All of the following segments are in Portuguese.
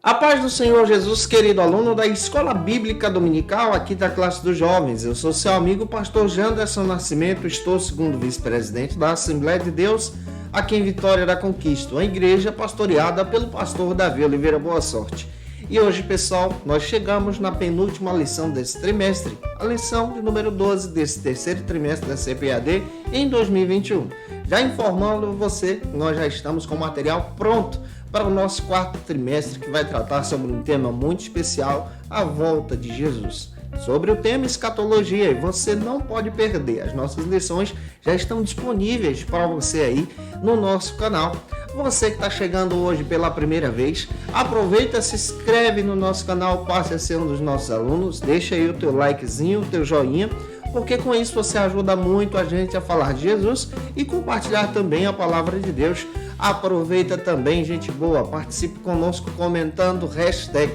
A paz do Senhor Jesus, querido aluno da Escola Bíblica Dominical, aqui da classe dos jovens. Eu sou seu amigo, pastor Janderson Nascimento, estou segundo vice-presidente da Assembleia de Deus, aqui em Vitória da Conquista, uma igreja pastoreada pelo pastor Davi Oliveira Boa Sorte. E hoje, pessoal, nós chegamos na penúltima lição desse trimestre, a lição de número 12 desse terceiro trimestre da CPAD em 2021. Já informando você que nós já estamos com o material pronto para o nosso quarto trimestre, que vai tratar sobre um tema muito especial, a volta de Jesus. Sobre o tema escatologia, e você não pode perder. As nossas lições já estão disponíveis para você aí no nosso canal. Você que está chegando hoje pela primeira vez, aproveita, se inscreve no nosso canal, passe a ser um dos nossos alunos, deixa aí o teu likezinho, o teu joinha, porque com isso você ajuda muito a gente a falar de Jesus e compartilhar também a palavra de Deus. Aproveita também, gente boa, participe conosco comentando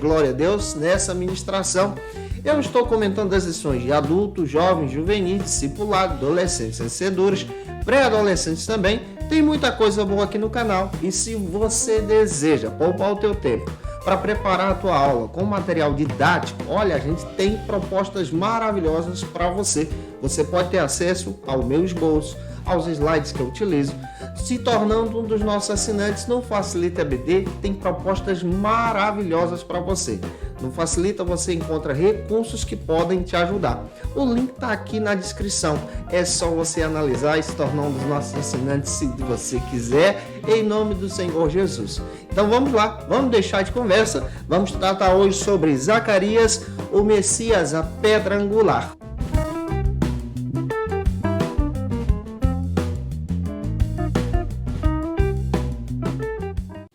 #Glória a Deus nessa ministração. Eu estou comentando as lições de adultos, jovens, juvenis, discipulado, adolescentes, vencedores, pré-adolescentes também. Tem muita coisa boa aqui no canal e se você deseja poupar o teu tempo para preparar a tua aula com material didático, olha, a gente tem propostas maravilhosas para você. Você pode ter acesso ao meu esboço, aos slides que eu utilizo, se tornando um dos nossos assinantes. No Facilita EBD tem propostas maravilhosas para você. No Facilita você encontra recursos que podem te ajudar. O link está aqui na descrição. É só você analisar e se tornar um dos nossos assinantes se você quiser, em nome do Senhor Jesus. Então vamos lá, vamos deixar de conversa. Vamos tratar hoje sobre Zacarias, o Messias, a pedra angular.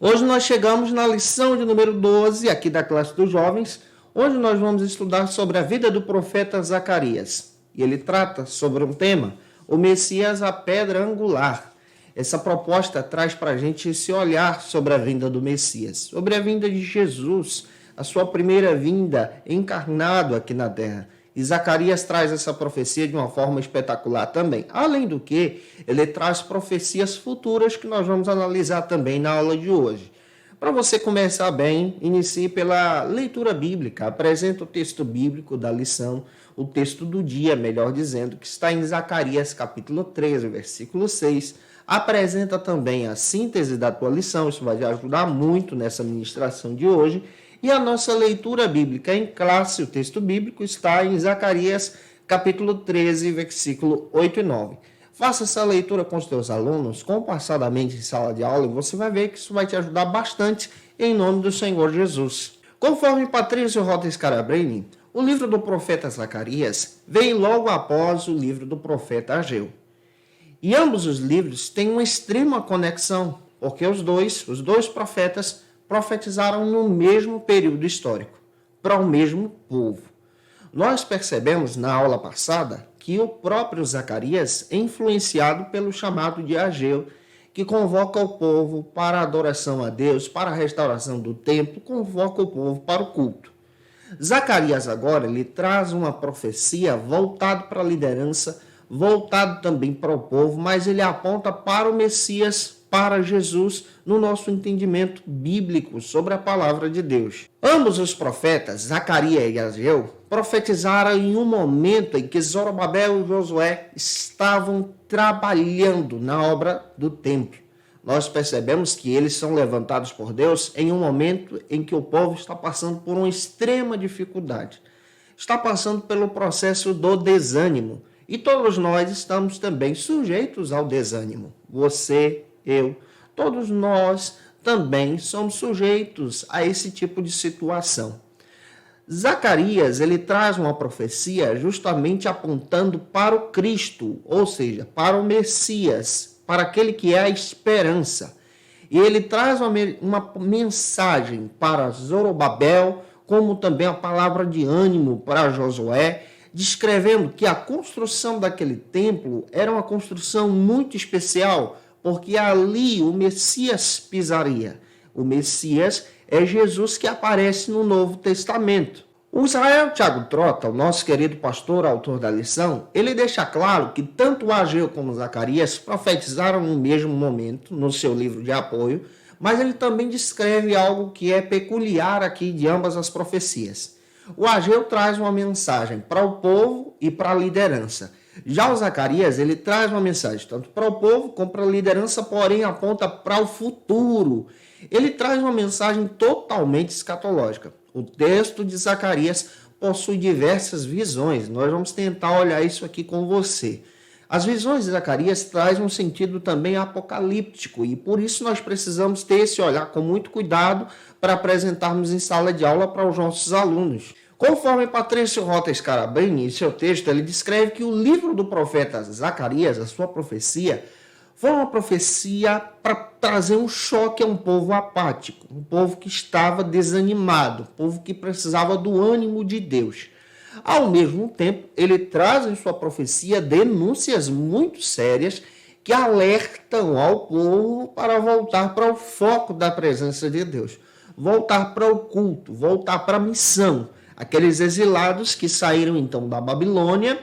Hoje nós chegamos na lição de número 12, aqui da classe dos jovens, onde nós vamos estudar sobre a vida do profeta Zacarias. E ele trata sobre um tema, o Messias, a pedra angular. Essa proposta traz para a gente esse olhar sobre a vinda do Messias, sobre a vinda de Jesus, a sua primeira vinda encarnado aqui na terra. E Zacarias traz essa profecia de uma forma espetacular também. Além do que, ele traz profecias futuras que nós vamos analisar também na aula de hoje. Para você começar bem, inicie pela leitura bíblica. Apresenta o texto bíblico da lição, o texto do dia, melhor dizendo, que está em Zacarias capítulo 13, versículo 6. Apresenta também a síntese da tua lição, isso vai te ajudar muito nessa ministração de hoje. E a nossa leitura bíblica em classe, o texto bíblico, está em Zacarias, capítulo 13, versículo 8 e 9. Faça essa leitura com os teus alunos, compassadamente em sala de aula, e você vai ver que isso vai te ajudar bastante em nome do Senhor Jesus. Conforme Patrício Rota Scarabrini, o livro do profeta Zacarias vem logo após o livro do profeta Ageu. E ambos os livros têm uma extrema conexão, porque os dois profetas profetizaram no mesmo período histórico, para o mesmo povo. Nós percebemos na aula passada que o próprio Zacarias é influenciado pelo chamado de Ageu, que convoca o povo para a adoração a Deus, para a restauração do templo, convoca o povo para o culto. Zacarias agora ele traz uma profecia voltada para a liderança, voltado também para o povo, mas ele aponta para o Messias, para Jesus, no nosso entendimento bíblico sobre a palavra de Deus. Ambos os profetas, Zacarias e Ageu, profetizaram em um momento em que Zorobabel e Josué estavam trabalhando na obra do templo. Nós percebemos que eles são levantados por Deus em um momento em que o povo está passando por uma extrema dificuldade. Está passando pelo processo do desânimo. E todos nós estamos também sujeitos ao desânimo. Você, eu, todos nós também somos sujeitos a esse tipo de situação. Zacarias, ele traz uma profecia justamente apontando para o Cristo, ou seja, para o Messias, para aquele que é a esperança. E ele traz uma mensagem para Zorobabel, como também a palavra de ânimo para Josué, descrevendo que a construção daquele templo era uma construção muito especial, porque ali o Messias pisaria. O Messias é Jesus que aparece no Novo Testamento. O Israel Thiago Trota, o nosso querido pastor, autor da lição, ele deixa claro que tanto Ageu como Zacarias profetizaram no mesmo momento, no seu livro de apoio, mas ele também descreve algo que é peculiar aqui de ambas as profecias. O Ageu traz uma mensagem para o povo e para a liderança. Já o Zacarias, ele traz uma mensagem tanto para o povo como para a liderança, porém aponta para o futuro. Ele traz uma mensagem totalmente escatológica. O texto de Zacarias possui diversas visões. Nós vamos tentar olhar isso aqui com você. As visões de Zacarias trazem um sentido também apocalíptico e por isso nós precisamos ter esse olhar com muito cuidado para apresentarmos em sala de aula para os nossos alunos. Conforme Patrício Rota Scarabrini, em seu texto, ele descreve que o livro do profeta Zacarias, a sua profecia, foi uma profecia para trazer um choque a um povo apático, um povo que estava desanimado, um povo que precisava do ânimo de Deus. Ao mesmo tempo, ele traz em sua profecia denúncias muito sérias que alertam ao povo para voltar para o foco da presença de Deus, voltar para o culto, voltar para a missão. Aqueles exilados que saíram então da Babilônia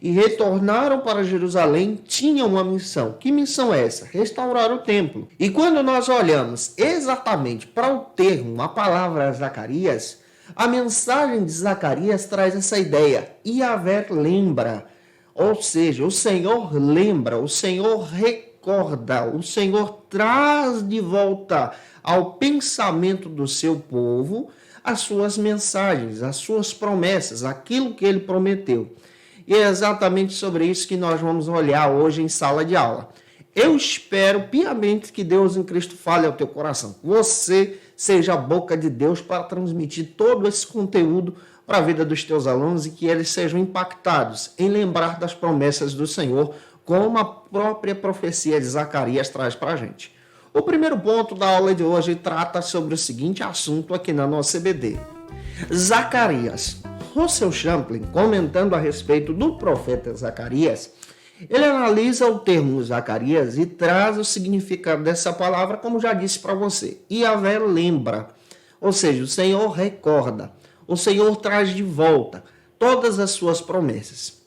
e retornaram para Jerusalém tinham uma missão. Que missão é essa? Restaurar o templo. E quando nós olhamos exatamente para o termo, a palavra Zacarias, a mensagem de Zacarias traz essa ideia. Yahvé lembra, ou seja, o Senhor lembra, o Senhor recorda, o Senhor traz de volta ao pensamento do seu povo as suas mensagens, as suas promessas, aquilo que ele prometeu. E é exatamente sobre isso que nós vamos olhar hoje em sala de aula. Eu espero piamente que Deus em Cristo fale ao teu coração. Você seja a boca de Deus para transmitir todo esse conteúdo para a vida dos teus alunos e que eles sejam impactados em lembrar das promessas do Senhor, como a própria profecia de Zacarias traz para a gente. O primeiro ponto da aula de hoje trata sobre o seguinte assunto aqui na nossa CBD. Zacarias. Russell Champlin, comentando a respeito do profeta Zacarias, ele analisa o termo Zacarias e traz o significado dessa palavra, como já disse para você. Yahvé lembra, ou seja, o Senhor recorda, o Senhor traz de volta todas as suas promessas.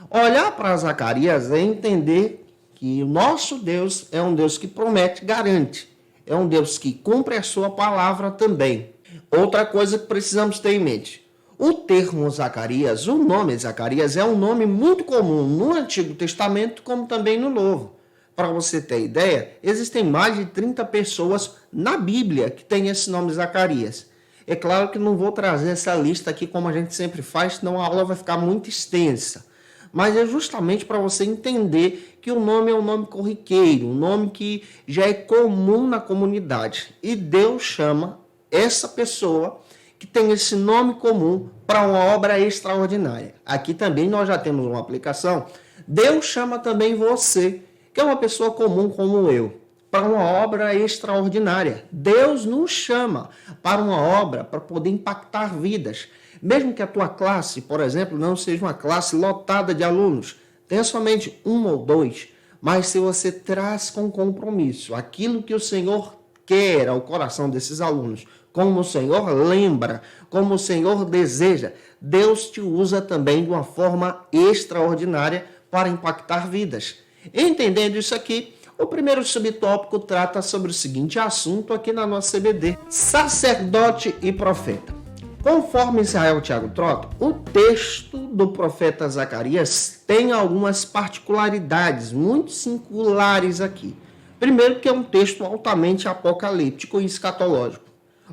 Olhar para Zacarias é entender que o nosso Deus é um Deus que promete, garante. É um Deus que cumpre a sua palavra também. Outra coisa que precisamos ter em mente. O termo Zacarias, o nome Zacarias, é um nome muito comum no Antigo Testamento, como também no Novo. Para você ter ideia, existem mais de 30 pessoas na Bíblia que têm esse nome Zacarias. É claro que não vou trazer essa lista aqui como a gente sempre faz, senão a aula vai ficar muito extensa. Mas é justamente para você entender que o nome é um nome corriqueiro, um nome que já é comum na comunidade. E Deus chama essa pessoa que tem esse nome comum para uma obra extraordinária. Aqui também nós já temos uma aplicação. Deus chama também você, que é uma pessoa comum como eu, para uma obra extraordinária. Deus nos chama para uma obra para poder impactar vidas. Mesmo que a tua classe, por exemplo, não seja uma classe lotada de alunos, tenha somente um ou dois, mas se você traz com compromisso aquilo que o Senhor quer ao coração desses alunos, como o Senhor lembra, como o Senhor deseja, Deus te usa também de uma forma extraordinária para impactar vidas. Entendendo isso aqui, o primeiro subtópico trata sobre o seguinte assunto aqui na nossa CBD: sacerdote e profeta. Conforme Israel Thiago Trota, o texto do profeta Zacarias tem algumas particularidades muito singulares aqui. Primeiro, que é um texto altamente apocalíptico e escatológico.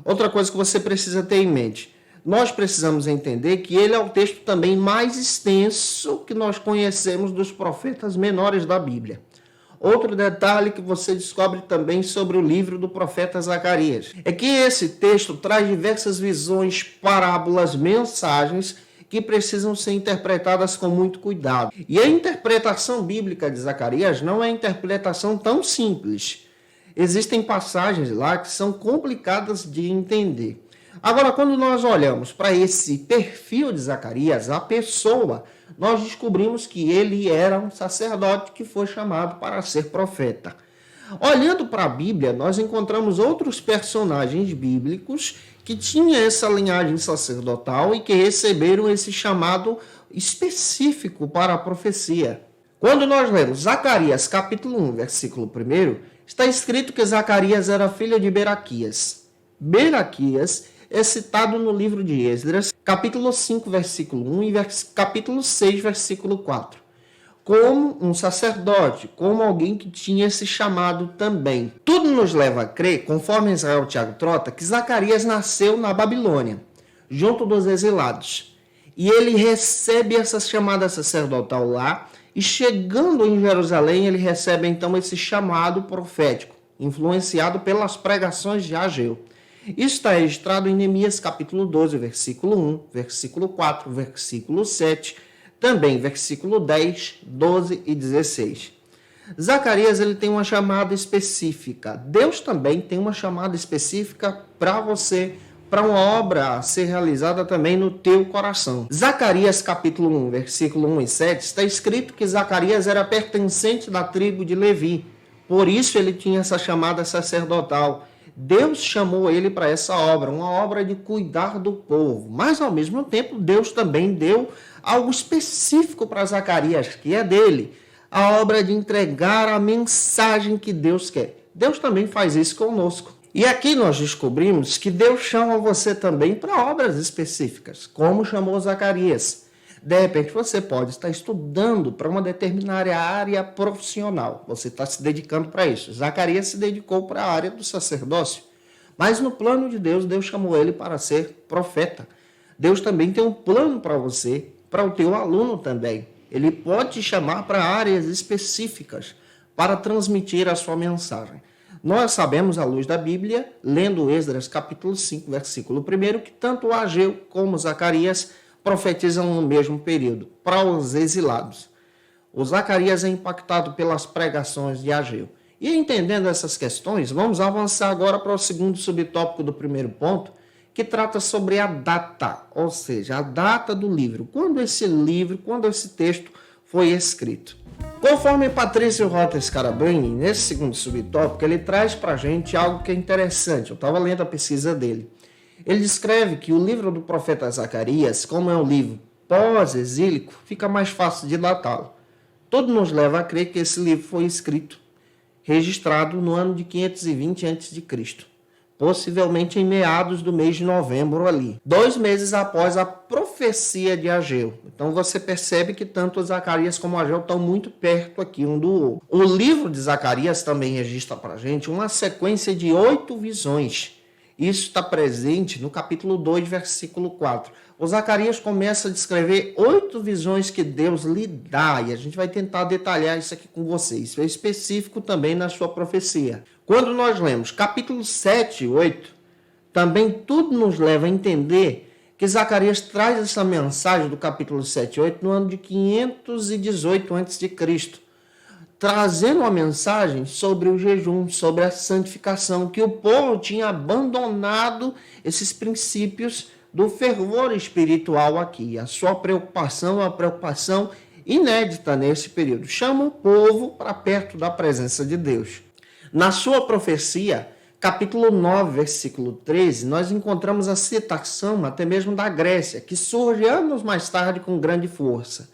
Outra coisa que você precisa ter em mente, nós precisamos entender que ele é o texto também mais extenso que nós conhecemos dos profetas menores da Bíblia. Outro detalhe que você descobre também sobre o livro do profeta Zacarias é que esse texto traz diversas visões, parábolas, mensagens que precisam ser interpretadas com muito cuidado. E a interpretação bíblica de Zacarias não é interpretação tão simples. Existem passagens lá que são complicadas de entender. Agora, quando nós olhamos para esse perfil de Zacarias, a pessoa, nós descobrimos que ele era um sacerdote que foi chamado para ser profeta. Olhando para a Bíblia, nós encontramos outros personagens bíblicos que tinham essa linhagem sacerdotal e que receberam esse chamado específico para a profecia. Quando nós lemos Zacarias capítulo 1, versículo 1, está escrito que Zacarias era filho de Beraquias. Beraquias é citado no livro de Esdras, capítulo 5, versículo 1 e capítulo 6, versículo 4. Como um sacerdote, como alguém que tinha esse chamado também. Tudo nos leva a crer, conforme Israel Thiago Trota, que Zacarias nasceu na Babilônia, junto dos exilados. E ele recebe essa chamada sacerdotal lá, e chegando em Jerusalém, ele recebe então esse chamado profético, influenciado pelas pregações de Ageu. Isso está registrado em Neemias capítulo 12, versículo 1, versículo 4, versículo 7, também versículo 10, 12 e 16. Zacarias ele tem uma chamada específica. Deus também tem uma chamada específica para você, para uma obra a ser realizada também no teu coração. Zacarias capítulo 1, versículo 1 e 7, está escrito que Zacarias era pertencente da tribo de Levi. Por isso ele tinha essa chamada sacerdotal. Deus chamou ele para essa obra, uma obra de cuidar do povo. Mas, ao mesmo tempo, Deus também deu algo específico para Zacarias, que é dele. A obra de entregar a mensagem que Deus quer. Deus também faz isso conosco. E aqui nós descobrimos que Deus chama você também para obras específicas, como chamou Zacarias. De repente você pode estar estudando para uma determinada área profissional. Você está se dedicando para isso. Zacarias se dedicou para a área do sacerdócio. Mas no plano de Deus, Deus chamou ele para ser profeta. Deus também tem um plano para você, para o teu aluno também. Ele pode te chamar para áreas específicas para transmitir a sua mensagem. Nós sabemos, à luz da Bíblia, lendo Esdras capítulo 5, versículo 1, que tanto Ageu como Zacarias profetizam no mesmo período, para os exilados. O Zacarias é impactado pelas pregações de Ageu. E entendendo essas questões, vamos avançar agora para o segundo subtópico do primeiro ponto, que trata sobre a data, ou seja, a data do livro. Quando esse texto foi escrito. Conforme Patrício Rota Scarabini, nesse segundo subtópico, ele traz para a gente algo que é interessante. Eu estava lendo a pesquisa dele. Ele descreve que o livro do profeta Zacarias, como é um livro pós-exílico, fica mais fácil de datá-lo. Tudo nos leva a crer que esse livro foi escrito, registrado no ano de 520 a.C., possivelmente em meados do mês de novembro ali, 2 meses após a profecia de Ageu. Então você percebe que tanto Zacarias como Ageu estão muito perto aqui um do outro. O livro de Zacarias também registra para a gente uma sequência de 8 visões. Isso está presente no capítulo 2, versículo 4. O Zacarias começa a descrever 8 visões que Deus lhe dá, e a gente vai tentar detalhar isso aqui com vocês. Isso é específico também na sua profecia. Quando nós lemos capítulo 7 e 8, também tudo nos leva a entender que Zacarias traz essa mensagem do capítulo 7 e 8 no ano de 518 a.C., trazendo uma mensagem sobre o jejum, sobre a santificação, que o povo tinha abandonado esses princípios do fervor espiritual aqui. A sua preocupação é uma preocupação inédita nesse período. Chama o povo para perto da presença de Deus. Na sua profecia, capítulo 9, versículo 13, nós encontramos a citação até mesmo da Grécia, que surge anos mais tarde com grande força.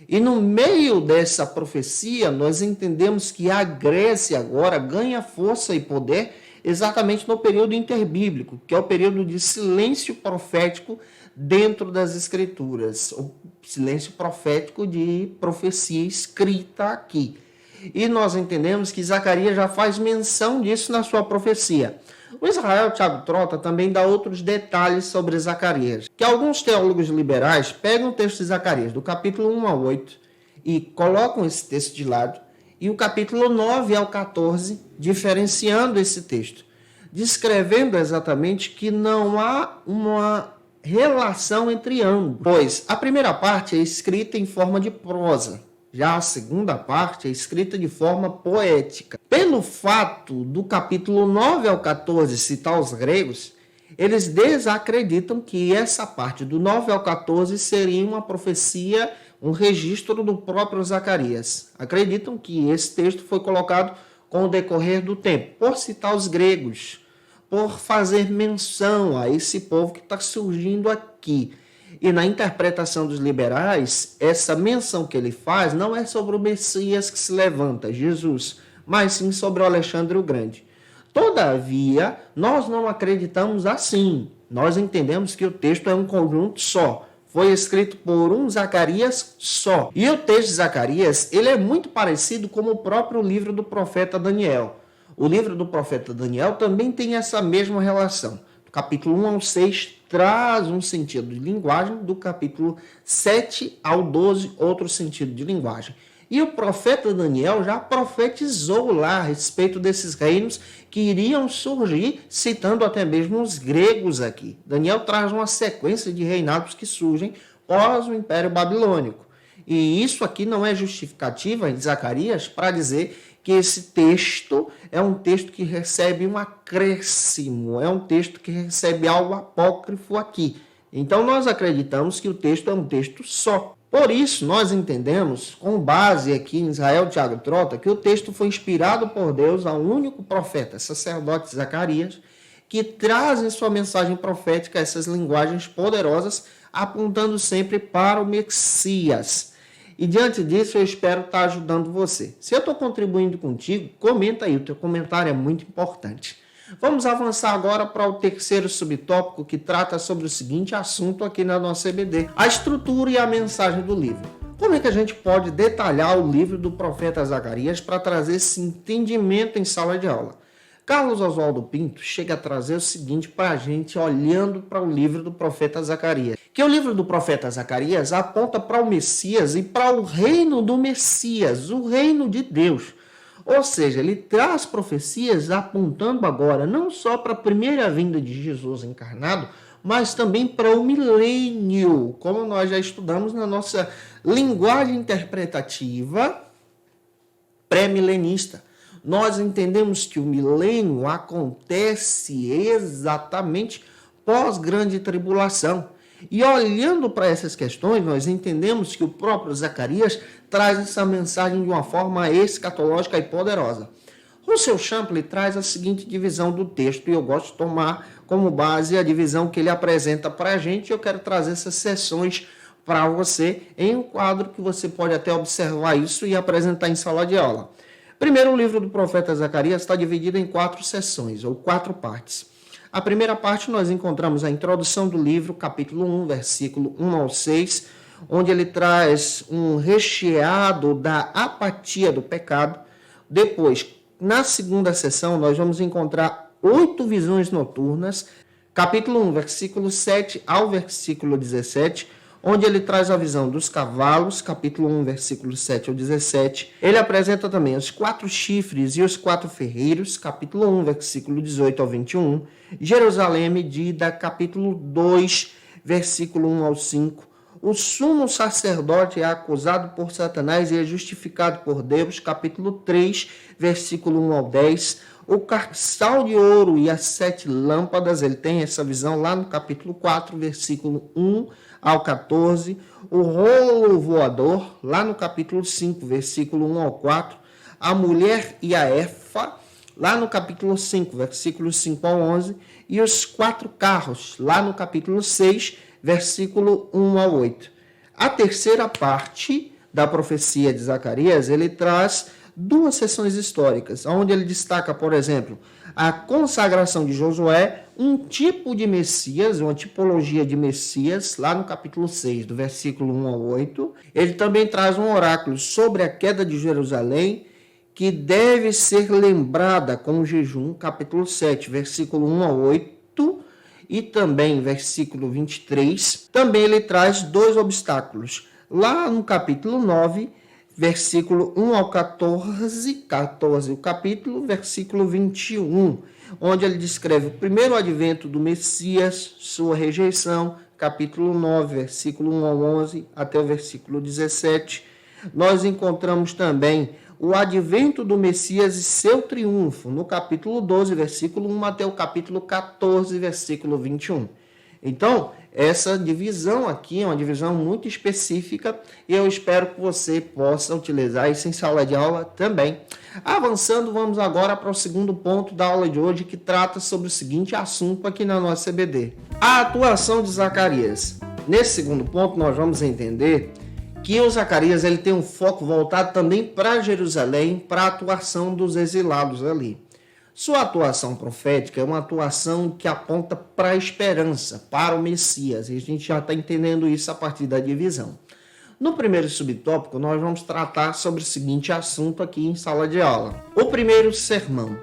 E no meio dessa profecia, nós entendemos que a Grécia agora ganha força e poder exatamente no período interbíblico, que é o período de silêncio profético dentro das Escrituras, o silêncio profético de profecia escrita aqui. E nós entendemos que Zacarias já faz menção disso na sua profecia. O Israel Thiago Trota também dá outros detalhes sobre Zacarias, que alguns teólogos liberais pegam o texto de Zacarias, do capítulo 1 ao 8, e colocam esse texto de lado, e o capítulo 9 ao 14, diferenciando esse texto, descrevendo exatamente que não há uma relação entre ambos, pois a primeira parte é escrita em forma de prosa, já a segunda parte é escrita de forma poética. Pelo fato do capítulo 9 ao 14 citar os gregos, eles desacreditam que essa parte do 9 ao 14 seria uma profecia, um registro do próprio Zacarias. Acreditam que esse texto foi colocado com o decorrer do tempo, por citar os gregos, por fazer menção a esse povo que está surgindo aqui. E na interpretação dos liberais, essa menção que ele faz não é sobre o Messias que se levanta, Jesus, mas sim sobre o Alexandre o Grande. Todavia, nós não acreditamos assim. Nós entendemos que o texto é um conjunto só. Foi escrito por um Zacarias só. E o texto de Zacarias, ele é muito parecido com o próprio livro do profeta Daniel. O livro do profeta Daniel também tem essa mesma relação. Do capítulo 1 ao 6 traz um sentido de linguagem, do capítulo 7 ao 12 outro sentido de linguagem. E o profeta Daniel já profetizou lá a respeito desses reinos que iriam surgir, citando até mesmo os gregos aqui. Daniel traz uma sequência de reinados que surgem pós o Império Babilônico. E isso aqui não é justificativa em Zacarias para dizer que esse texto é um texto que recebe um acréscimo, é um texto que recebe algo apócrifo aqui. Então nós acreditamos que o texto é um texto só. Por isso, nós entendemos, com base aqui em Israel Thiago Trota, que o texto foi inspirado por Deus ao único profeta, sacerdote Zacarias, que traz em sua mensagem profética essas linguagens poderosas, apontando sempre para o Messias. E diante disso, eu espero estar ajudando você. Se eu estou contribuindo contigo, comenta aí, o teu comentário é muito importante. Vamos avançar agora para o terceiro subtópico, que trata sobre o seguinte assunto aqui na nossa EBD: a estrutura e a mensagem do livro. Como é que a gente pode detalhar o livro do profeta Zacarias para trazer esse entendimento em sala de aula? Carlos Oswaldo Pinto chega a trazer o seguinte para a gente, olhando para o livro do profeta Zacarias. Que o livro do profeta Zacarias aponta para o Messias e para o reino do Messias, o reino de Deus. Ou seja, ele traz profecias apontando agora não só para a primeira vinda de Jesus encarnado, mas também para o milênio, como nós já estudamos na nossa linguagem interpretativa pré-milenista. Nós entendemos que o milênio acontece exatamente pós-grande tribulação. E olhando para essas questões, nós entendemos que o próprio Zacarias traz essa mensagem de uma forma escatológica e poderosa. Russell Champlin traz a seguinte divisão do texto, e eu gosto de tomar como base a divisão que ele apresenta para a gente, e eu quero trazer essas sessões para você em um quadro que você pode até observar isso e apresentar em sala de aula. Primeiro, o livro do profeta Zacarias está dividido em 4 sessões, ou 4 partes. A primeira parte nós encontramos a introdução do livro, capítulo 1, versículo 1 ao 6, onde ele traz um recheado da apatia do pecado. Depois, na segunda sessão, nós vamos encontrar 8 visões noturnas, capítulo 1, versículo 7 ao versículo 17, onde ele traz a visão dos cavalos, capítulo 1, versículo 7 ao 17. Ele apresenta também os 4 chifres e os 4 ferreiros, capítulo 1, versículo 18 ao 21. Jerusalém medida, capítulo 2, versículo 1 ao 5. O sumo sacerdote é acusado por Satanás e é justificado por Deus, capítulo 3, versículo 1 ao 10. O castiçal de ouro e as 7 lâmpadas, ele tem essa visão lá no capítulo 4, versículo 1 ao 14. O rolo voador, lá no capítulo 5, versículo 1 ao 4. A mulher e a efa, lá no capítulo 5, versículos 5 ao 11. E os 4 carros, lá no capítulo 6, versículo 1 ao 8. A terceira parte da profecia de Zacarias, ele traz 2 sessões históricas, onde ele destaca, por exemplo, a consagração de Josué, um tipo de Messias, uma tipologia de Messias, lá no capítulo 6, do versículo 1 ao 8. Ele também traz um oráculo sobre a queda de Jerusalém, que deve ser lembrada com o jejum, capítulo 7, versículo 1 ao 8, e também versículo 23. Também ele traz 2 obstáculos, lá no capítulo 9, versículo 1 ao 14 o capítulo, versículo 21, onde ele descreve o primeiro advento do Messias, sua rejeição, capítulo 9, versículo 1 ao 11, até o versículo 17. Nós encontramos também o advento do Messias e seu triunfo, no capítulo 12, versículo 1, até o capítulo 14, versículo 21. Então, essa divisão aqui é uma divisão muito específica e eu espero que você possa utilizar isso em sala de aula também. Avançando, vamos agora para o segundo ponto da aula de hoje, que trata sobre o seguinte assunto aqui na nossa EBD: a atuação de Zacarias. Nesse segundo ponto, nós vamos entender que que o Zacarias ele tem um foco voltado também para Jerusalém, para a atuação dos exilados ali. Sua atuação profética é uma atuação que aponta para a esperança, para o Messias. E a gente já está entendendo isso a partir da divisão. No primeiro subtópico, nós vamos tratar sobre o seguinte assunto aqui em sala de aula. O primeiro sermão,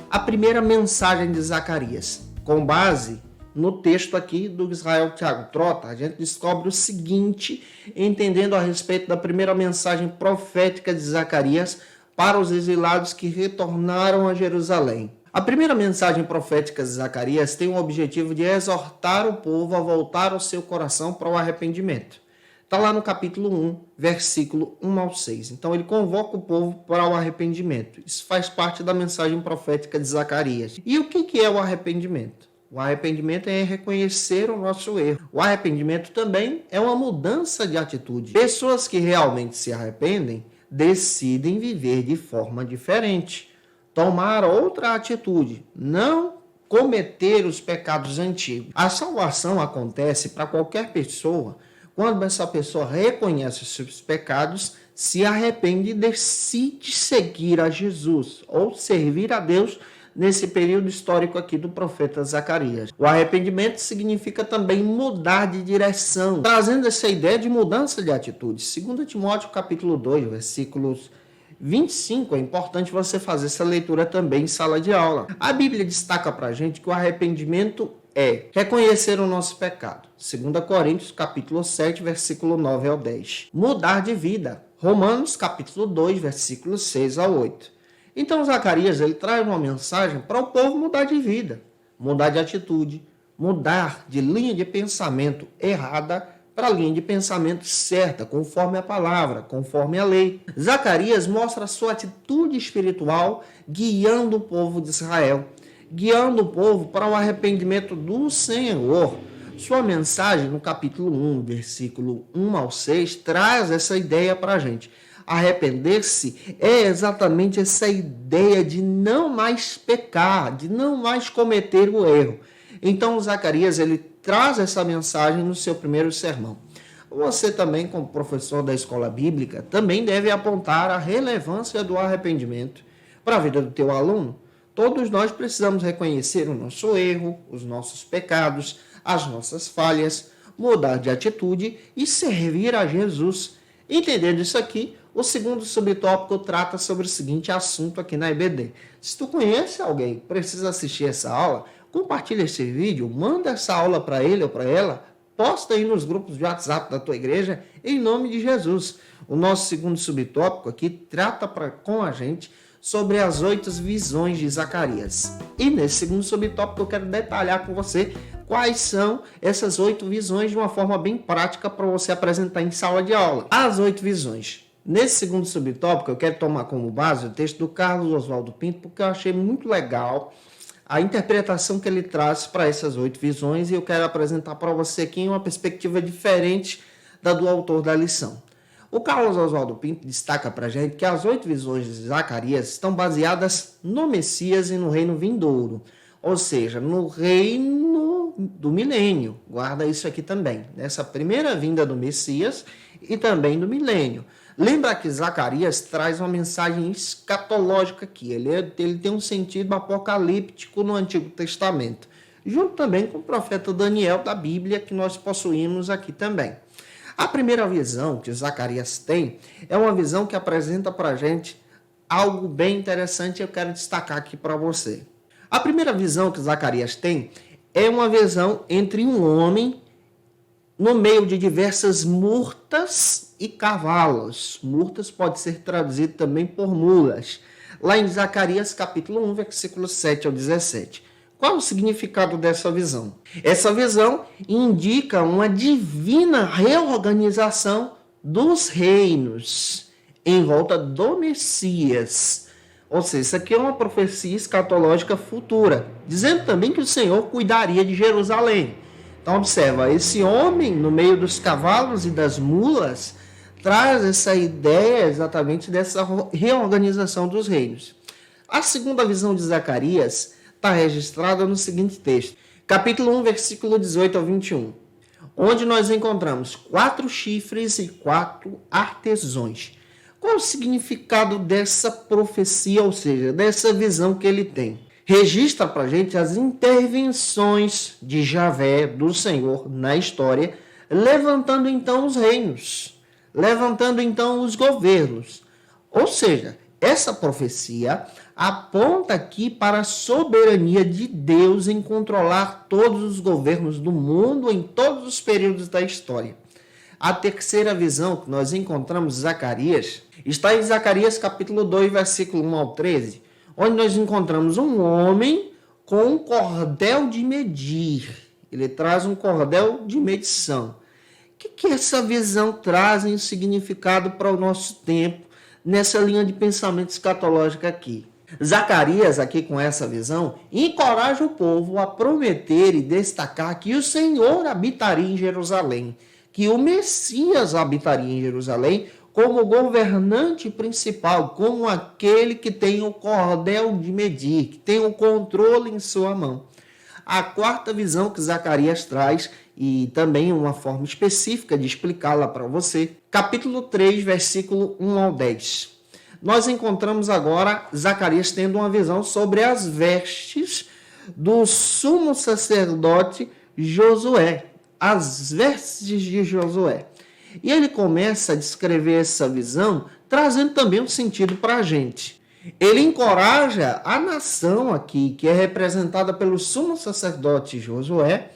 a primeira mensagem de Zacarias. Com base no texto aqui do Israel Thiago Trota, a gente descobre o seguinte, entendendo a respeito da primeira mensagem profética de Zacarias para os exilados que retornaram a Jerusalém. A primeira mensagem profética de Zacarias tem o objetivo de exortar o povo a voltar o seu coração para o arrependimento. Está lá no capítulo 1, versículo 1 ao 6. Então ele convoca o povo para o arrependimento. Isso faz parte da mensagem profética de Zacarias. E o que é o arrependimento? O arrependimento é reconhecer o nosso erro. O arrependimento também é uma mudança de atitude. Pessoas que realmente se arrependem decidem viver de forma diferente, tomar outra atitude, não cometer os pecados antigos. A salvação acontece para qualquer pessoa quando essa pessoa reconhece os seus pecados, se arrepende e decide seguir a Jesus ou servir a Deus nesse período histórico aqui do profeta Zacarias. O arrependimento significa também mudar de direção, trazendo essa ideia de mudança de atitude. 2 Timóteo capítulo 2, versículos 25, é importante você fazer essa leitura também em sala de aula. A Bíblia destaca para a gente que o arrependimento é reconhecer o nosso pecado. 2 Coríntios capítulo 7, versículo 9 ao 10. Mudar de vida. Romanos capítulo 2, versículos 6 ao 8. Então Zacarias ele traz uma mensagem para o povo mudar de vida, mudar de atitude, mudar de linha de pensamento errada para a linha de pensamento certa, conforme a palavra, conforme a lei. Zacarias mostra a sua atitude espiritual guiando o povo de Israel, guiando o povo para o arrependimento do Senhor. Sua mensagem no capítulo 1, versículo 1 ao 6, traz essa ideia para a gente. Arrepender-se é exatamente essa ideia de não mais pecar, de não mais cometer o erro. Então, Zacarias, ele traz essa mensagem no seu primeiro sermão. Você também, como professor da escola bíblica, também deve apontar a relevância do arrependimento para a vida do teu aluno. Todos nós precisamos reconhecer o nosso erro, os nossos pecados, as nossas falhas, mudar de atitude e servir a Jesus. Entendendo isso aqui, o segundo subtópico trata sobre o seguinte assunto aqui na EBD. Se tu conhece alguém que precisa assistir essa aula, compartilha esse vídeo, manda essa aula para ele ou para ela, posta aí nos grupos de WhatsApp da tua igreja, em nome de Jesus. O nosso segundo subtópico aqui trata com a gente sobre as 8 visões de Zacarias. E nesse segundo subtópico eu quero detalhar com você quais são essas 8 visões de uma forma bem prática para você apresentar em sala de aula. As 8 visões. Nesse segundo subtópico eu quero tomar como base o texto do Carlos Oswaldo Pinto, porque eu achei muito legal a interpretação que ele traz para essas 8 visões e eu quero apresentar para você aqui em uma perspectiva diferente da do autor da lição. O Carlos Oswaldo Pinto destaca para a gente que as 8 visões de Zacarias estão baseadas no Messias e no reino vindouro, ou seja, no reino do milênio. Guarda isso aqui também, nessa primeira vinda do Messias e também do milênio. Lembra que Zacarias traz uma mensagem escatológica aqui, ele tem um sentido apocalíptico no Antigo Testamento, junto também com o profeta Daniel da Bíblia, que nós possuímos aqui também. A primeira visão que Zacarias tem é uma visão que apresenta para a gente algo bem interessante e eu quero destacar aqui para você. A primeira visão que Zacarias tem é uma visão entre um homem no meio de diversas murtas e cavalos. Murtas pode ser traduzido também por mulas. Lá em Zacarias capítulo 1, versículo 7 ao 17. Qual o significado dessa visão? Essa visão indica uma divina reorganização dos reinos em volta do Messias. Ou seja, isso aqui é uma profecia escatológica futura, dizendo também que o Senhor cuidaria de Jerusalém. Então, observa, esse homem no meio dos cavalos e das mulas traz essa ideia exatamente dessa reorganização dos reinos. A segunda visão de Zacarias está registrada no seguinte texto, capítulo 1, versículo 18 ao 21. onde nós encontramos 4 chifres e 4 artesões. Qual o significado dessa profecia, ou seja, dessa visão que ele tem? Registra para a gente as intervenções de Javé, do Senhor, na história, levantando então os reinos, levantando então os governos. Ou seja, essa profecia aponta aqui para a soberania de Deus em controlar todos os governos do mundo em todos os períodos da história. A terceira visão que nós encontramos em Zacarias está em Zacarias capítulo 2, versículo 1 ao 13, onde nós encontramos um homem com um cordel de medir. Ele traz um cordel de medição. O que essa visão traz em significado para o nosso tempo, nessa linha de pensamento escatológico aqui? Zacarias, aqui com essa visão, encoraja o povo a prometer e destacar que o Senhor habitaria em Jerusalém, que o Messias habitaria em Jerusalém como governante principal, como aquele que tem o cordel de medir, que tem o controle em sua mão. A quarta visão que Zacarias traz, e também uma forma específica de explicá-la para você, capítulo 3, versículo 1 ao 10. Nós encontramos agora Zacarias tendo uma visão sobre as vestes do sumo sacerdote Josué, as vestes de Josué. E ele começa a descrever essa visão, trazendo também um sentido para a gente. Ele encoraja a nação aqui, que é representada pelo sumo sacerdote Josué,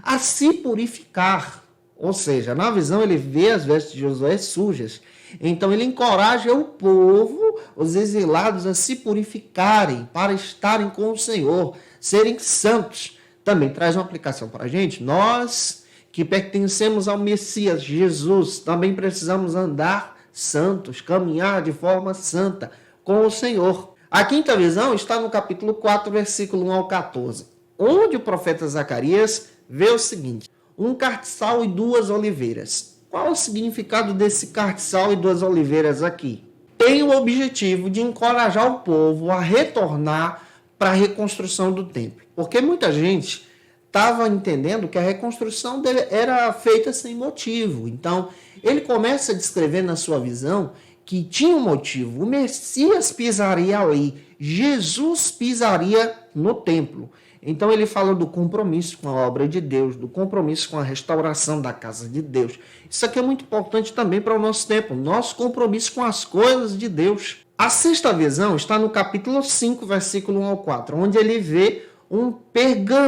a se purificar. Ou seja, na visão ele vê as vestes de Josué sujas. Então ele encoraja o povo, os exilados, a se purificarem para estarem com o Senhor, serem santos. Também traz uma aplicação para a gente. Nós que pertencemos ao Messias Jesus, também precisamos andar santos, caminhar de forma santa com o Senhor. A quinta visão está no capítulo 4, versículo 1 ao 14, onde o profeta Zacarias vê o seguinte: um cartiçal e 2 oliveiras. Qual o significado desse cartiçal e 2 oliveiras aqui? Tem o objetivo de encorajar o povo a retornar para a reconstrução do templo, porque muita gente estava entendendo que a reconstrução dele era feita sem motivo. Então, ele começa a descrever na sua visão que tinha um motivo. O Messias pisaria ali, Jesus pisaria no templo. Então, ele fala do compromisso com a obra de Deus, do compromisso com a restauração da casa de Deus. Isso aqui é muito importante também para o nosso tempo, nosso compromisso com as coisas de Deus. A sexta visão está no capítulo 5, versículo 1 ao 4, onde ele vê um pergaminho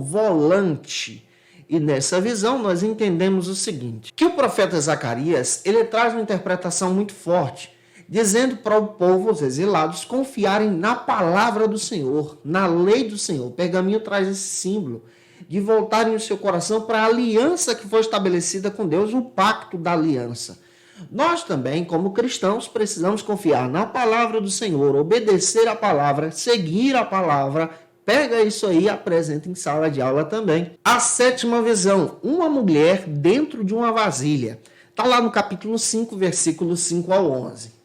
volante. E nessa visão nós entendemos o seguinte, que o profeta Zacarias, ele traz uma interpretação muito forte, dizendo para o povo, os exilados, confiarem na palavra do Senhor, na lei do Senhor. O pergaminho traz esse símbolo de voltarem o seu coração para a aliança que foi estabelecida com Deus, o pacto da aliança. Nós também, como cristãos, precisamos confiar na palavra do Senhor, obedecer a palavra, seguir a palavra. Pega isso aí e apresenta em sala de aula também. A sétima visão, uma mulher dentro de uma vasilha. Está lá no capítulo 5, versículos 5 ao 11.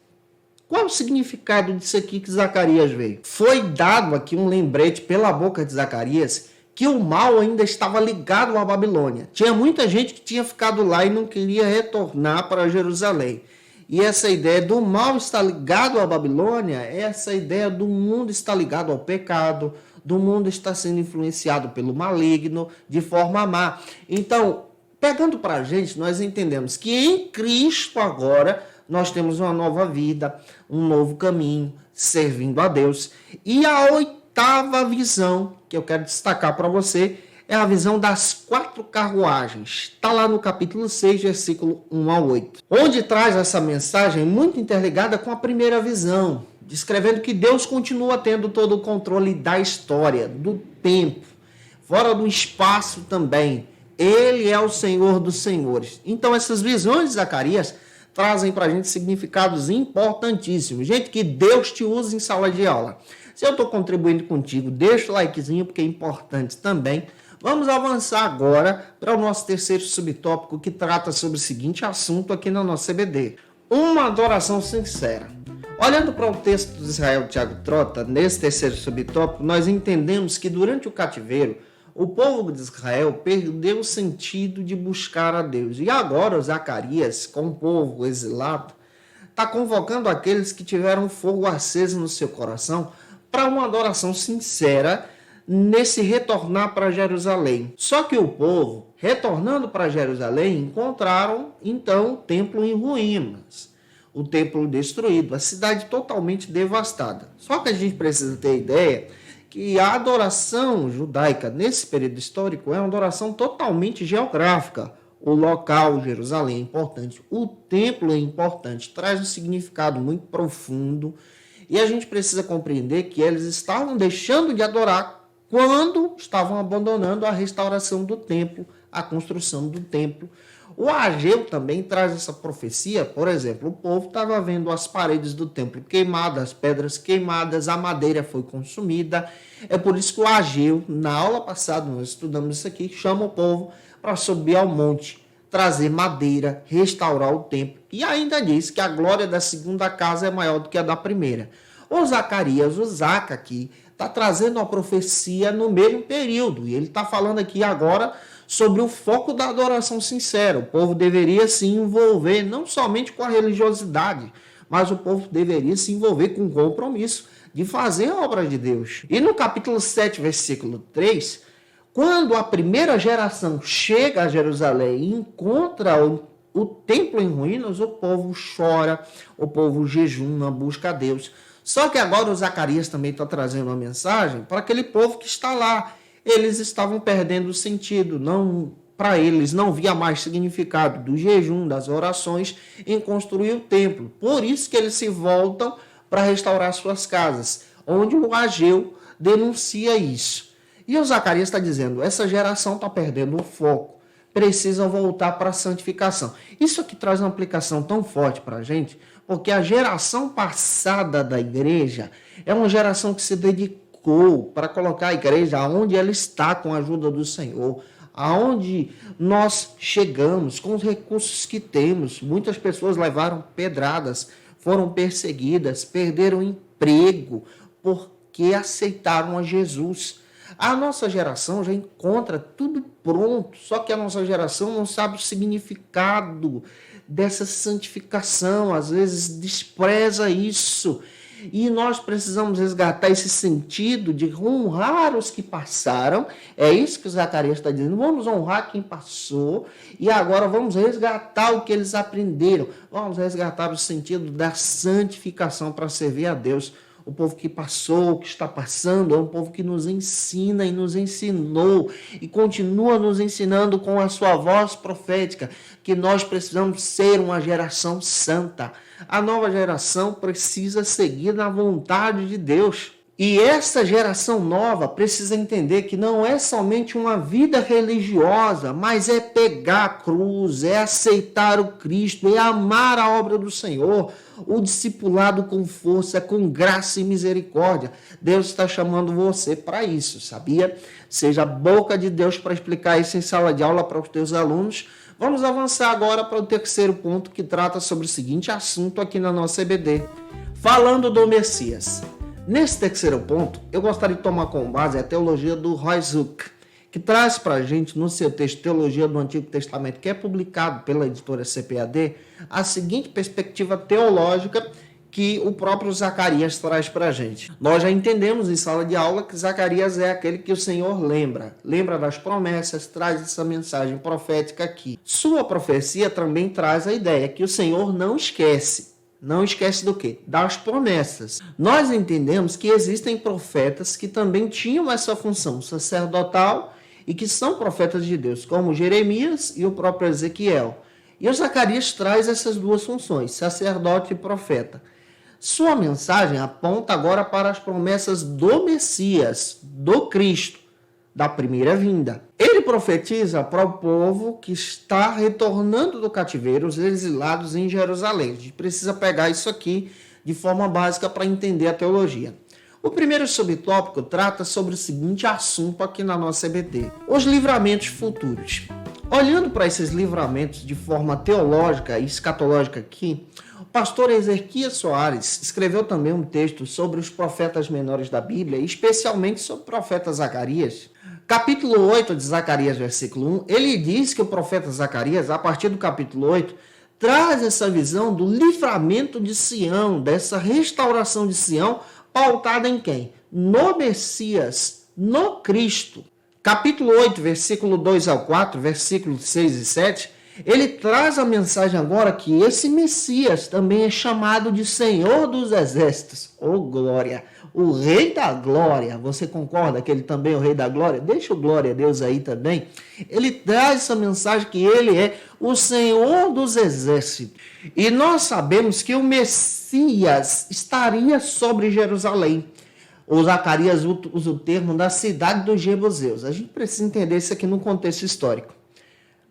Qual o significado disso aqui que Zacarias veio? Foi dado aqui um lembrete pela boca de Zacarias que o mal ainda estava ligado à Babilônia. Tinha muita gente que tinha ficado lá e não queria retornar para Jerusalém. E essa ideia do mal estar ligado à Babilônia, essa ideia do mundo estar ligado ao pecado, do mundo estar sendo influenciado pelo maligno de forma má. Então, pegando para a gente, nós entendemos que em Cristo agora nós temos uma nova vida, um novo caminho, servindo a Deus. E a oitava visão que eu quero destacar para você é a visão das 4 carruagens. Está lá no capítulo 6, versículo 1 ao 8. Onde traz essa mensagem muito interligada com a primeira visão, descrevendo que Deus continua tendo todo o controle da história, do tempo, fora do espaço também. Ele é o Senhor dos senhores. Então essas visões de Zacarias trazem para a gente significados importantíssimos. Gente, que Deus te use em sala de aula. Se eu estou contribuindo contigo, deixa o likezinho, porque é importante também. Vamos avançar agora para o nosso terceiro subtópico, que trata sobre o seguinte assunto aqui na nossa CBD. Uma adoração sincera. Olhando para o texto de Israel Tiago Trota, nesse terceiro subtópico, nós entendemos que durante o cativeiro, O povo de Israel perdeu o sentido de buscar a Deus. E agora Zacarias, com o povo exilado, está convocando aqueles que tiveram fogo aceso no seu coração para uma adoração sincera nesse retornar para Jerusalém. Só que o povo, retornando para Jerusalém, encontraram então o templo em ruínas, o templo destruído, a cidade totalmente devastada. Só que a gente precisa ter ideia que a adoração judaica nesse período histórico é uma adoração totalmente geográfica. O local, Jerusalém, é importante, o templo é importante, traz um significado muito profundo, e a gente precisa compreender que eles estavam deixando de adorar quando estavam abandonando a restauração do templo, a construção do templo. O Ageu também traz essa profecia. Por exemplo, o povo estava vendo as paredes do templo queimadas, as pedras queimadas, a madeira foi consumida. É por isso que o Ageu, na aula passada, nós estudamos isso aqui, chama o povo para subir ao monte, trazer madeira, restaurar o templo. E ainda diz que a glória da segunda casa é maior do que a da primeira. O Zacarias, o Zaca aqui, está trazendo uma profecia no mesmo período. E ele está falando aqui agora sobre o foco da adoração sincera. O povo deveria se envolver não somente com a religiosidade, mas o povo deveria se envolver com o compromisso de fazer a obra de Deus. E no capítulo 7, versículo 3, quando a primeira geração chega a Jerusalém e encontra o templo em ruínas, o povo chora, o povo jejuma, busca a Deus. Só que agora o Zacarias também está trazendo uma mensagem para aquele povo que está lá. Eles estavam perdendo o sentido, para eles não via mais significado do jejum, das orações em construir o templo. Por isso que eles se voltam para restaurar suas casas, onde o Ageu denuncia isso. E o Zacarias está dizendo, essa geração está perdendo o foco, precisam voltar para a santificação. Isso aqui traz uma aplicação tão forte para a gente, porque a geração passada da igreja é uma geração que se dedicou para colocar a igreja aonde ela está com a ajuda do Senhor, aonde nós chegamos com os recursos que temos. Muitas pessoas levaram pedradas, foram perseguidas, perderam emprego porque aceitaram a Jesus. A nossa geração já encontra tudo pronto, só que a nossa geração não sabe o significado dessa santificação, às vezes despreza isso. E nós precisamos resgatar esse sentido de honrar os que passaram. É isso que o Zacarias está dizendo. Vamos honrar quem passou e agora vamos resgatar o que eles aprenderam. Vamos resgatar o sentido da santificação para servir a Deus. O povo que passou, que está passando, é um povo que nos ensina e nos ensinou e continua nos ensinando com a sua voz profética, que nós precisamos ser uma geração santa. A nova geração precisa seguir na vontade de Deus. E essa geração nova precisa entender que não é somente uma vida religiosa, mas é pegar a cruz, é aceitar o Cristo, é amar a obra do Senhor, o discipulado com força, com graça e misericórdia. Deus está chamando você para isso, sabia? Seja a boca de Deus para explicar isso em sala de aula para os teus alunos. Vamos avançar agora para o terceiro ponto, que trata sobre o seguinte assunto aqui na nossa EBD, falando do Messias. Nesse terceiro ponto, eu gostaria de tomar como base a teologia do Roy Zuck, que traz para a gente, no seu texto Teologia do Antigo Testamento, que é publicado pela editora CPAD, a seguinte perspectiva teológica que o próprio Zacarias traz para a gente. Nós já entendemos em sala de aula que Zacarias é aquele que o Senhor lembra das promessas, traz essa mensagem profética aqui. Sua profecia também traz a ideia que o Senhor não esquece. Não esquece do quê? Das promessas. Nós entendemos que existem profetas que também tinham essa função sacerdotal e que são profetas de Deus, como Jeremias e o próprio Ezequiel. E o Zacarias traz essas duas funções, sacerdote e profeta. Sua mensagem aponta agora para as promessas do Messias, do Cristo, da primeira vinda. Ele profetiza para o povo que está retornando do cativeiro, os exilados em Jerusalém. A gente precisa pegar isso aqui de forma básica para entender a teologia. O primeiro subtópico trata sobre o seguinte assunto aqui na nossa EBD: os livramentos futuros. Olhando para esses livramentos de forma teológica e escatológica aqui, o pastor Ezequias Soares escreveu também um texto sobre os profetas menores da Bíblia, especialmente sobre o profeta Zacarias, Capítulo 8 de Zacarias, versículo 1, ele diz que o profeta Zacarias, a partir do capítulo 8, traz essa visão do livramento de Sião, dessa restauração de Sião, pautada em quem? No Messias, no Cristo. Capítulo 8, versículo 2 ao 4, versículos 6 e 7, ele traz a mensagem agora que esse Messias também é chamado de Senhor dos Exércitos. Oh, glória! O Rei da Glória. Você concorda que ele também é o Rei da Glória? Deixa o glória a Deus aí também. Ele traz essa mensagem que ele é o Senhor dos Exércitos. E nós sabemos que o Messias estaria sobre Jerusalém. O Zacarias usa o termo da cidade dos Jebuseus. A gente precisa entender isso aqui no contexto histórico.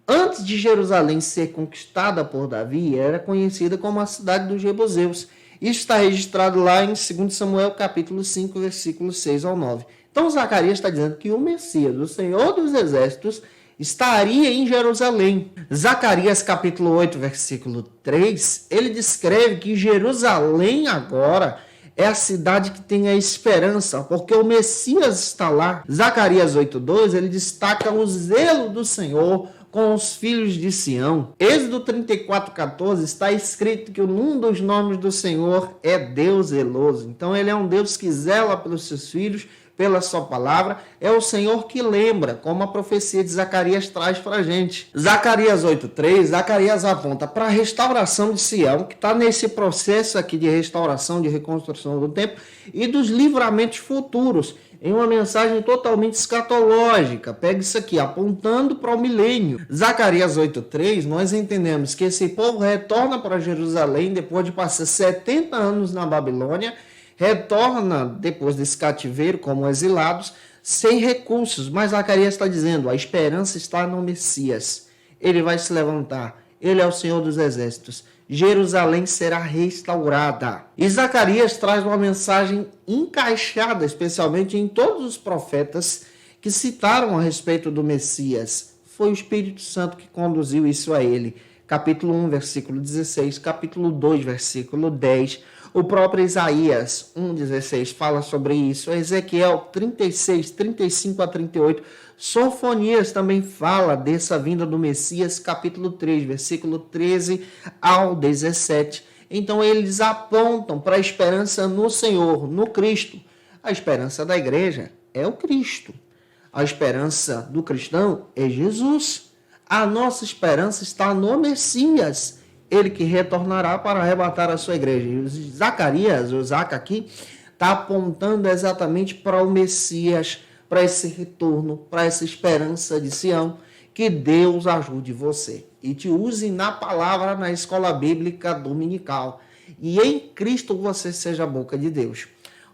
Antes de Jerusalém ser conquistada por Davi, era conhecida como a cidade dos Jebuseus. Isso está registrado lá em 2 Samuel, capítulo 5, versículos 6 ao 9. Então, Zacarias está dizendo que o Messias, o Senhor dos Exércitos, estaria em Jerusalém. Zacarias, capítulo 8, versículo 3, ele descreve que Jerusalém agora é a cidade que tem a esperança, porque o Messias está lá. Zacarias 8:2, ele destaca o zelo do Senhor com os filhos de Sião. Êxodo 34:14 está escrito que um dos nomes do Senhor é Deus zeloso. Então ele é um Deus que zela pelos seus filhos, pela sua palavra. É o Senhor que lembra, como a profecia de Zacarias traz para a gente. Zacarias 8:3, Zacarias aponta para a restauração de Sião, que está nesse processo aqui de restauração, de reconstrução do templo, e dos livramentos futuros, em uma mensagem totalmente escatológica. Pega isso aqui, apontando para o milênio. Zacarias 8:3, nós entendemos que esse povo retorna para Jerusalém depois de passar 70 anos na Babilônia, retorna depois desse cativeiro como exilados, sem recursos. Mas Zacarias está dizendo, a esperança está no Messias. Ele vai se levantar. Ele é o Senhor dos Exércitos. Jerusalém será restaurada. E Zacarias traz uma mensagem encaixada, especialmente em todos os profetas que citaram a respeito do Messias. Foi o Espírito Santo que conduziu isso a ele. Capítulo 1, versículo 16, capítulo 2, versículo 10. O próprio Isaías 1,16 fala sobre isso. Ezequiel 36, 35 a 38. Sofonias também fala dessa vinda do Messias, capítulo 3, versículo 13 ao 17. Então eles apontam para a esperança no Senhor, no Cristo. A esperança da igreja é o Cristo. A esperança do cristão é Jesus. A nossa esperança está no Messias, ele que retornará para arrebatar a sua igreja. E Zacarias, o Zaca aqui, está apontando exatamente para o Messias, para esse retorno, para essa esperança de Sião. Que Deus ajude você e te use na palavra na escola bíblica dominical. E em Cristo você seja a boca de Deus.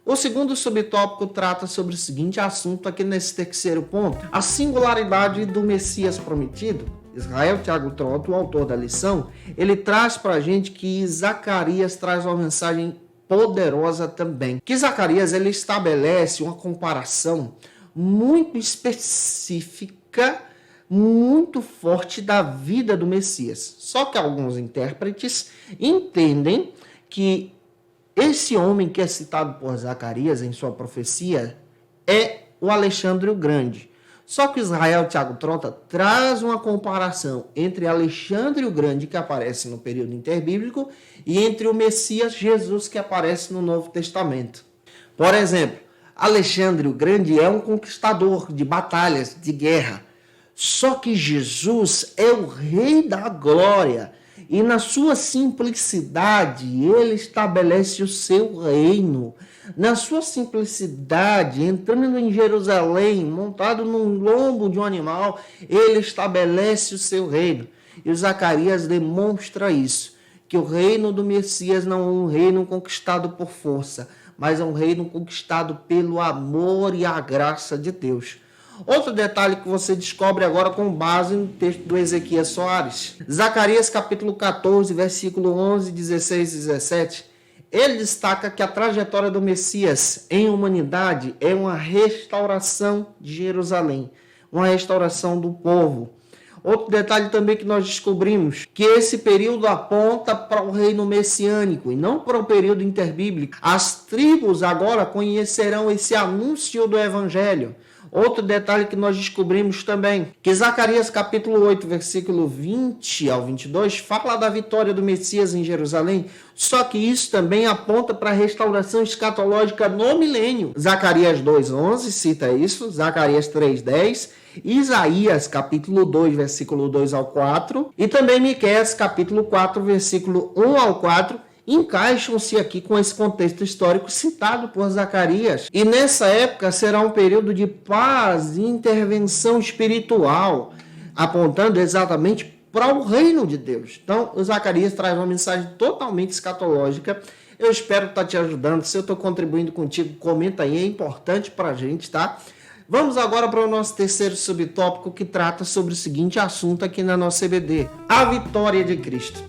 O segundo subtópico trata sobre o seguinte assunto aqui nesse terceiro ponto. A singularidade do Messias prometido. Israel Thiago Trotto, o autor da lição, ele traz para a gente que Zacarias traz uma mensagem poderosa também. Que Zacarias ele estabelece uma comparação muito específica, muito forte da vida do Messias. Só que alguns intérpretes entendem que esse homem que é citado por Zacarias em sua profecia é o Alexandre o Grande. Só que Israel Thiago Trotto traz uma comparação entre Alexandre o Grande, que aparece no período interbíblico, e entre o Messias Jesus, que aparece no Novo Testamento. Por exemplo, Alexandre o Grande é um conquistador de batalhas, de guerra. Só que Jesus é o Rei da Glória. E na sua simplicidade, ele estabelece o seu reino. Na sua simplicidade, entrando em Jerusalém, montado num lombo de um animal, ele estabelece o seu reino. E o Zacarias demonstra isso, que o reino do Messias não é um reino conquistado por força, mas é um reino conquistado pelo amor e a graça de Deus. Outro detalhe que você descobre agora com base no texto do Ezequias Soares. Zacarias capítulo 14, versículo 11, 16 e 17. Ele destaca que a trajetória do Messias em humanidade é uma restauração de Jerusalém, uma restauração do povo. Outro detalhe também que nós descobrimos, que esse período aponta para o reino messiânico e não para o período interbíblico. As tribos agora conhecerão esse anúncio do evangelho. Outro detalhe que nós descobrimos também, que Zacarias capítulo 8, versículo 20 ao 22, fala da vitória do Messias em Jerusalém, só que isso também aponta para a restauração escatológica no milênio. Zacarias 2:11 cita isso, Zacarias 3:10, Isaías capítulo 2, versículo 2 ao 4, e também Miqueias capítulo 4, versículo 1 ao 4, encaixam-se aqui com esse contexto histórico citado por Zacarias. E nessa época será um período de paz e intervenção espiritual, apontando exatamente para o reino de Deus. Então, o Zacarias traz uma mensagem totalmente escatológica. Eu espero estar te ajudando. Se eu estou contribuindo contigo, comenta aí, é importante para a gente, tá? Vamos agora para o nosso terceiro subtópico, que trata sobre o seguinte assunto aqui na nossa EBD: a vitória de Cristo.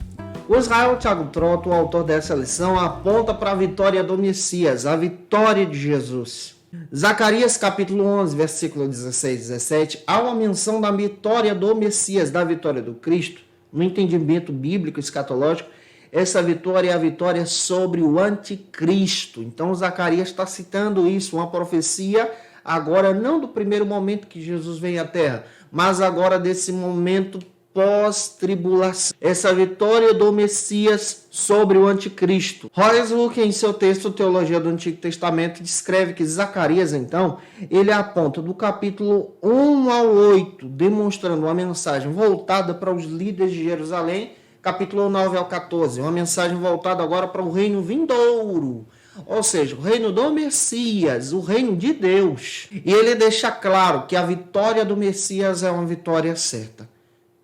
O Israel Thiago Trotto, o autor dessa lição, aponta para a vitória do Messias, a vitória de Jesus. Zacarias capítulo 11, versículo 16 e 17, há uma menção da vitória do Messias, da vitória do Cristo. No entendimento bíblico escatológico, essa vitória é a vitória sobre o anticristo. Então Zacarias está citando isso, uma profecia agora não do primeiro momento que Jesus vem à Terra, mas agora desse momento pós-tribulação. Essa vitória do Messias sobre o anticristo. Royce Luke, em seu texto Teologia do Antigo Testamento, descreve que Zacarias, então, ele aponta do capítulo 1 ao 8, demonstrando uma mensagem voltada para os líderes de Jerusalém, capítulo 9 ao 14, uma mensagem voltada agora para o reino vindouro, ou seja, o reino do Messias, o reino de Deus. E ele deixa claro que a vitória do Messias é uma vitória certa.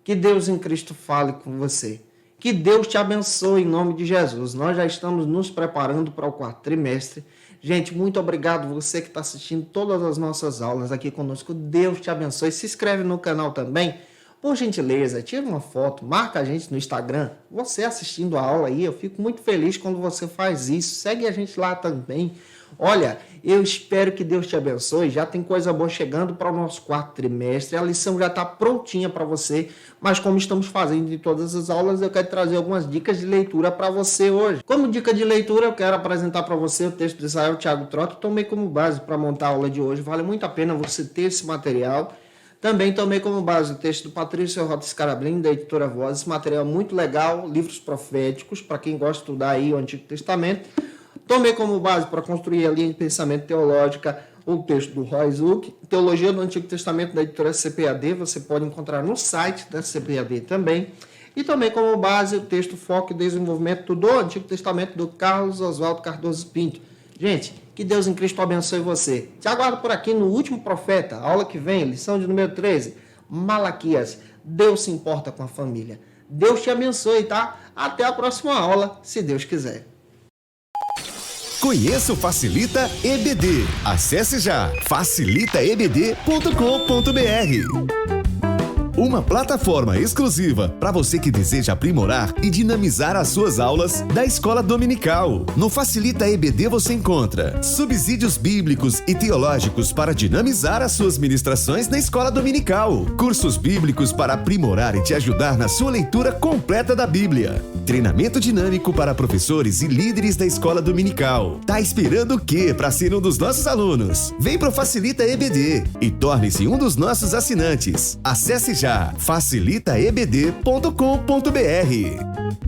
Que Deus em Cristo fale com você. Que Deus te abençoe em nome de Jesus. Nós já estamos nos preparando para o quarto trimestre. Gente, muito obrigado você que está assistindo todas as nossas aulas aqui conosco. Deus te abençoe. Se inscreve no canal também. Por gentileza, tira uma foto, marca a gente no Instagram. Você assistindo a aula aí, eu fico muito feliz quando você faz isso. Segue a gente lá também. Olha, eu espero que Deus te abençoe. Já tem coisa boa chegando para o nosso quarto trimestre. A lição já está prontinha para você. Mas como estamos fazendo em todas as aulas, eu quero trazer algumas dicas de leitura para você hoje. Como dica de leitura, eu quero apresentar para você o texto de Israel Thiago Trotto. Tomei como base para montar a aula de hoje. Vale muito a pena você ter esse material. Também tomei como base o texto do Patrício Rota Scarablin, da editora Voz. Esse material é muito legal, livros proféticos, para quem gosta de estudar aí o Antigo Testamento. Tomei como base para construir a linha de pensamento teológica o texto do Royce Luke, Teologia do Antigo Testamento, da editora CPAD. Você pode encontrar no site da CPAD também. E tomei como base o texto Foco e Desenvolvimento do Antigo Testamento, do Carlos Oswaldo Cardoso Pinto. Gente, que Deus em Cristo abençoe você. Te aguardo por aqui no Último Profeta, aula que vem, lição de número 13, Malaquias. Deus se importa com a família. Deus te abençoe, tá? Até a próxima aula, se Deus quiser. Conheça o Facilita EBD. Acesse já facilitaebd.com.br. Uma plataforma exclusiva para você que deseja aprimorar e dinamizar as suas aulas da Escola Dominical. No Facilita EBD você encontra subsídios bíblicos e teológicos para dinamizar as suas ministrações na Escola Dominical, cursos bíblicos para aprimorar e te ajudar na sua leitura completa da Bíblia, treinamento dinâmico para professores e líderes da Escola Dominical. Tá esperando o quê para ser um dos nossos alunos? Vem pro Facilita EBD e torne-se um dos nossos assinantes. Acesse já facilitaebd.com.br.